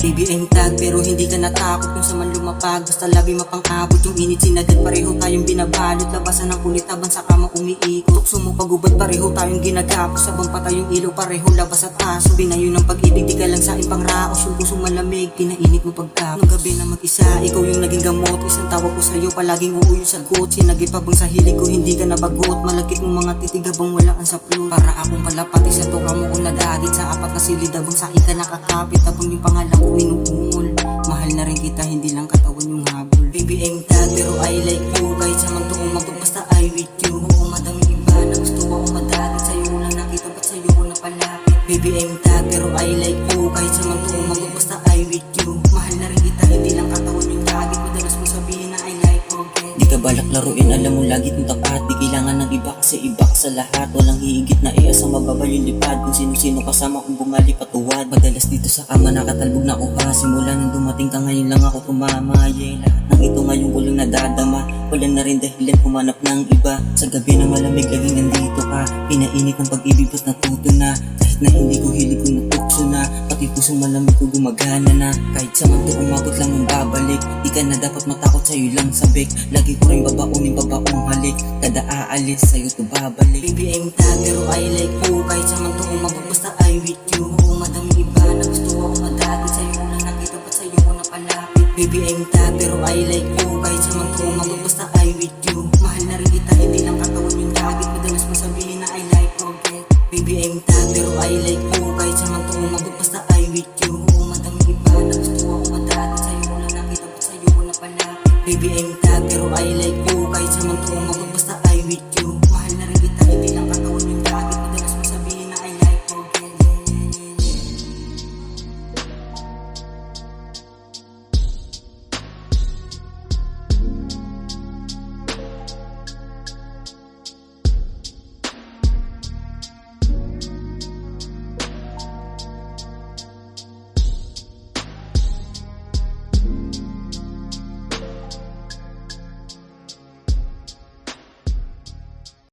Baby I'm tag pero hindi ka natakot kung saan man lumapag. Basta labi mapang-abot yung init sinagad. Pareho tayong binabalot, labasan ng kulit habang sa kama umiikot. Tukso mo pagubad, pareho tayong ginagapos. Sabang patay yung ilaw, pareho labas at aso. Binayo ng pag-ibig, di ka lang sa akin pang raos. Yung pusong malamig, pinainit mo pagtapos. Nung gabi na mag-isa, ikaw yung naging gamot. Isang tawag ko sa'yo, palaging uuyo sa got. Sinagip habang sa hilig ko, hindi ka nabagot. Malagkit mong mga titig habang wala kang saplot. Para akong palapati sa tunga mo kung nadagit. Sa apat na silid habang sa akin ka nakakapit. Habang yung pangalan ko inuungol. Mahal na rin kita, hindi lang katawan yung habol. Baby I'm tag pero I like you. Kahit sa manto umabot basta I with you. Oo madaming iba na gusto ako madagit. Sa'yo ko lang nakita ba't sa'yo ko napalapit. Baby I'm tag pero I like you. Kahit sa manto umabot basta I with you. Mahal na rin kita, hindi lang katawan yung dagit. Madalas mo sabihin na I like okay. Di ka balak laruin, alam mo lagi kong tapat. Di kailangan ng iba kasi iba ka sa lahat. Walang hihigit na iasang mababal yung lipad. Kung sino-sino kasama kung bumali patuwad. Madalas dito sa kama nakatalbog na uha. Simula nang dumating ka ngayon lang ako tumama. Yeah, lahat ng ito ngayon ko lang nadadama. Wala na rin dahilan humanap ng iba. Sa gabi na malamig laging nandito ka. Pinainit ng pag-ibig ba't natuto na. Kahit na hindi ko hilig kung natukso na. Pati pusong malamig ko gumagana na. Kahit sa manto umabot lang ang babalik. Di ka na dapat matakot sa'yo lang sabik. Lagi ko rin babaunin babaong halik. Kada aalis sa'yo to babalik. Baby I'm tag pero I like you. Kahit sa manto umabot basta I with you. Oo madaming iba na gusto ako madagit. Sa'yo ko lang nakita ba't sa'yo ko napalapit. Baby I'm tag pero I like you. Kahit sa manto umabot basta